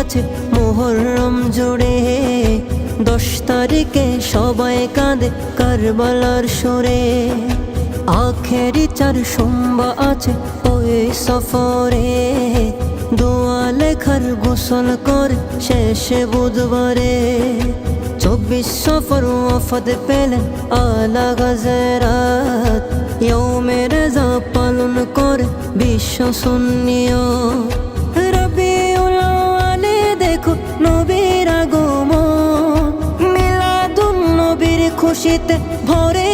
আছে মুহররম জুড়ে। 10 তারিখে সবাই কাঁদে কারবালার সুরে। আখেরি 4 সোমবার আছে ওই সফরে। দোয়া লেখার গোসল করে শেষে বুধবারে। 24 সফর ওয়াফাত পেলেন আলা গাজরাত। ইয়ৌমে রেজা পালন করে বিশ্ব সুন্নিয়ত। রবিউল আউয়ালে দেখো নবীর আগমন। মিলাদুন নবীর খুশিতে ভরে